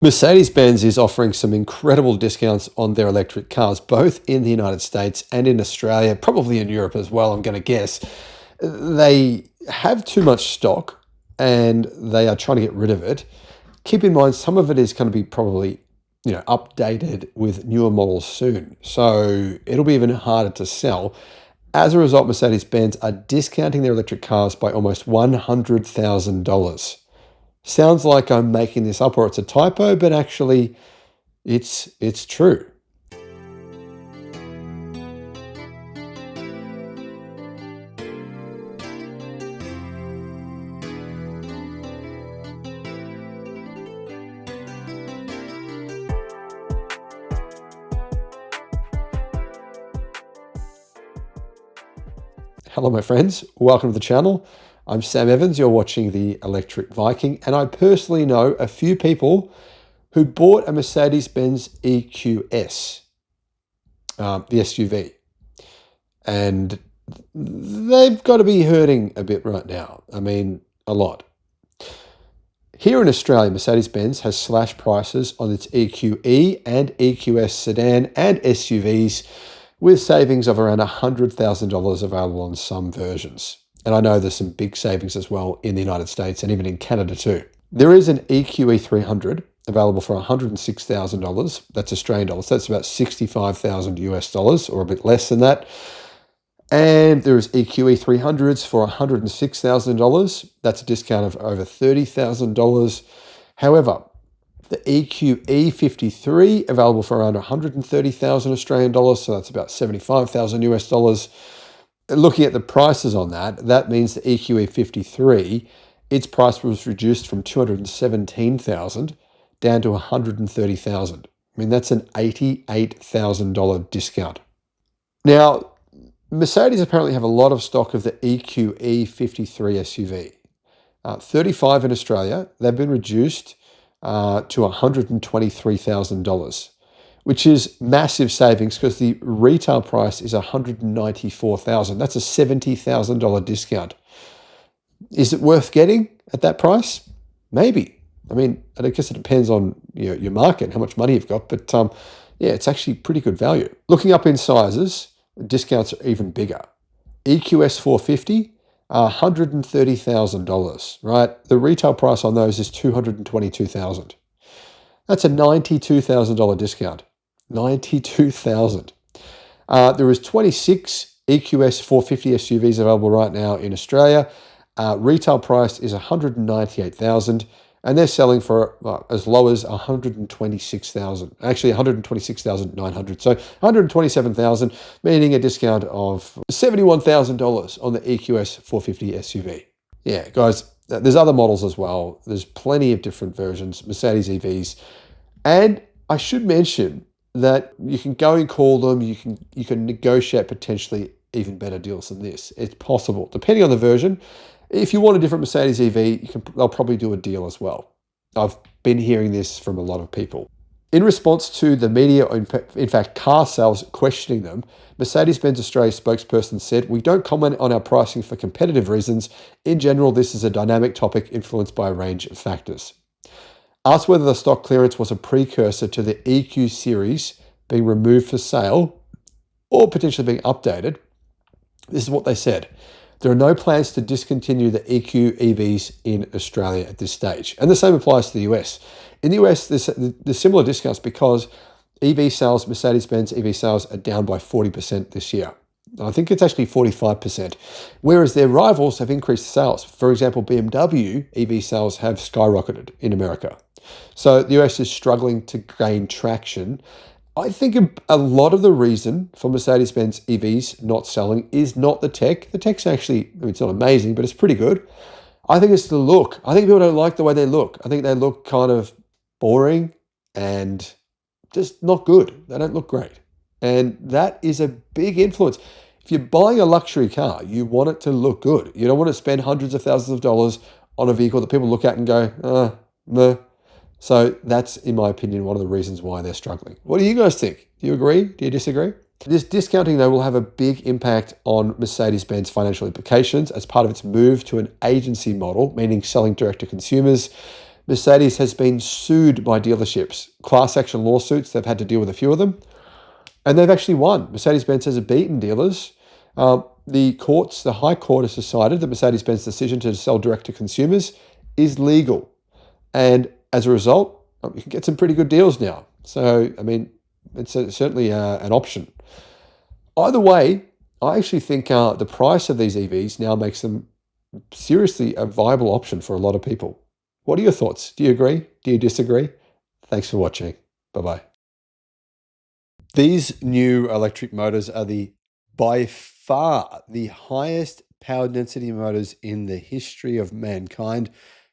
Mercedes-Benz is offering some incredible discounts on their electric cars, both in the United States and in Australia, probably in Europe as well, I'm going to guess. They have too much stock and they are trying to get rid of it. Keep in mind, some of it is going to be probably, updated with newer models soon. So it'll be even harder to sell. As a result, Mercedes-Benz are discounting their electric cars by almost $100,000. Sounds like I'm making this up or it's a typo, but actually it's true. Hello, my friends. Welcome to the channel. I'm Sam Evans. You're watching the Electric Viking, and I personally know a few people who bought a Mercedes-Benz EQS, the SUV, and they've got to be hurting a bit right now. I mean, a lot. Here in Australia, Mercedes-Benz has slashed prices on its EQE and EQS sedan and SUVs, with savings of around $100,000 available on some versions. And I know there's some big savings as well in the United States and even in Canada too. There is an EQE 300 available for $106,000. That's Australian dollars. That's about 65,000 US dollars, or a bit less than that. And there is EQE 300s for $106,000. That's a discount of over $30,000. However, the EQE 53 available for around 130,000 Australian dollars, so that's about 75,000 US dollars. Looking at the prices on that, that means the EQE 53, its price was reduced from 217,000 down to 130,000. I mean, that's an $88,000 discount. Now, Mercedes apparently have a lot of stock of the EQE 53 SUV. 35 in Australia. They've been reduced to $123,000, which is massive savings because the retail price is $194,000. That's a $70,000 discount. Is it worth getting at that price? Maybe. I mean, I guess it depends on your market and how much money you've got, but yeah, it's actually pretty good value. Looking up in sizes, discounts are even bigger. EQS 450, $130,000, right? The retail price on those is $222,000. That's a $92,000 discount. $92,000. There is 26 EQS 450 SUVs available right now in Australia. Retail price is $198,000, and they're selling for as low as $126,000. Actually, $126,900. So $127,000, meaning a discount of $71,000 on the EQS 450 SUV. Yeah, guys, there's other models as well. There's plenty of different versions, Mercedes EVs, and I should mention that you can go and call them. You can negotiate potentially even better deals than this. It's possible, depending on the version. If you want a different Mercedes EV, they'll probably do a deal as well. I've been hearing this from a lot of people. In response to the media, in fact, car sales questioning them, Mercedes-Benz Australia spokesperson said, "We don't comment on our pricing for competitive reasons. In general, this is a dynamic topic influenced by a range of factors." Asked whether the stock clearance was a precursor to the EQ series being removed for sale or potentially being updated, this is what they said. "There are no plans to discontinue the EQ EVs in Australia at this stage." And the same applies to the US. In the US, there's similar discounts because EV sales, Mercedes-Benz EV sales are down by 40% this year. I think it's actually 45%, whereas their rivals have increased sales. For example, BMW EV sales have skyrocketed in America. So the US is struggling to gain traction. I think a lot of the reason for Mercedes-Benz EVs not selling is not the tech. The tech's actually, it's not amazing, but it's pretty good. I think it's the look. I think people don't like the way they look. I think they look kind of boring and just not good. They don't look great. And that is a big influence. If you're buying a luxury car, you want it to look good. You don't want to spend hundreds of thousands of dollars on a vehicle that people look at and go, meh. So that's, in my opinion, one of the reasons why they're struggling. What do you guys think? Do you agree? Do you disagree? This discounting, though, will have a big impact on Mercedes-Benz financial implications as part of its move to an agency model, meaning selling direct to consumers. Mercedes has been sued by dealerships, class action lawsuits. They've had to deal with a few of them, and they've actually won. Mercedes-Benz has beaten dealers. The High Court has decided that Mercedes-Benz's decision to sell direct to consumers is legal. And as a result, you can get some pretty good deals now. So, I mean, it's certainly an option. Either way, I actually think the price of these EVs now makes them seriously a viable option for a lot of people. What are your thoughts? Do you agree? Do you disagree? Thanks for watching. Bye-bye. These new electric motors are by far the highest power density motors in the history of mankind.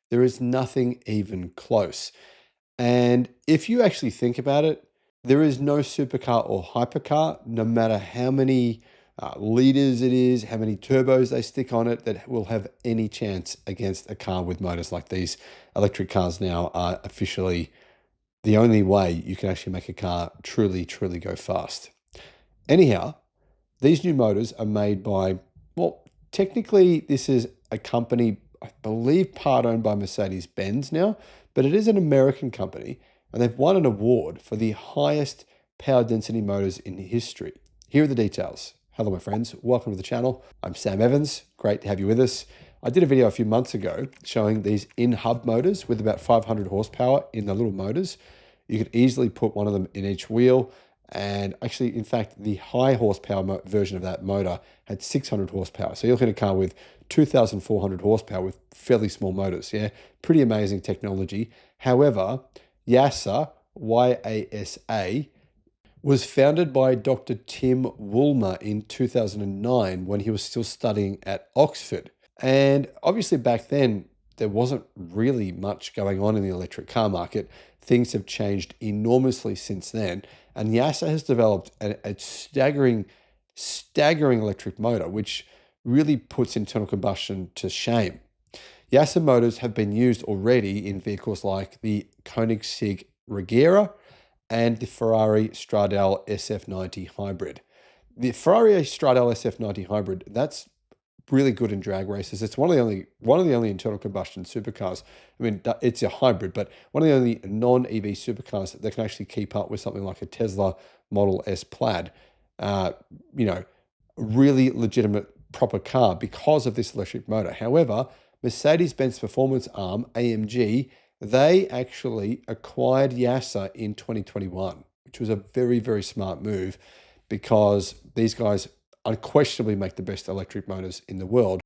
There is nothing even close. And if you actually think about it, there is no supercar or hypercar, no matter how many liters it is, how many turbos they stick on it, that will have any chance against a car with motors like these. Electric cars now are officially the only way you can actually make a car truly, truly go fast. Anyhow, these new motors are made by, well, technically this is a company, I believe, part owned by Mercedes-Benz now, but it is an American company, and they've won an award for the highest power density motors in history. Here are the details. Hello, my friends. Welcome to the channel. I'm Sam Evans. Great to have you with us. I did a video a few months ago showing these in-hub motors with about 500 horsepower in the little motors. You could easily put one of them in each wheel. And actually, in fact, the high horsepower version of that motor had 600 horsepower. So you're looking at a car with 2,400 horsepower with fairly small motors. Yeah, pretty amazing technology. However, YASA, Y-A-S-A, was founded by Dr. Tim Woolmer in 2009 when he was still studying at Oxford. And obviously back then, there wasn't really much going on in the electric car market. Things have changed enormously since then. And YASA has developed a staggering electric motor, which really puts internal combustion to shame. YASA motors have been used already in vehicles like the Koenigsegg Regera and the Ferrari Stradale SF90 Hybrid. The Ferrari Stradale SF90 Hybrid, that's really good in drag races. It's one of the only internal combustion supercars. I mean, it's a hybrid, but one of the only non-EV supercars that can actually keep up with something like a Tesla Model S Plaid. Really legitimate, proper car because of this electric motor. However, Mercedes-Benz performance arm, AMG, they actually acquired YASA in 2021, which was a very, very smart move because these guys unquestionably make the best electric motors in the world.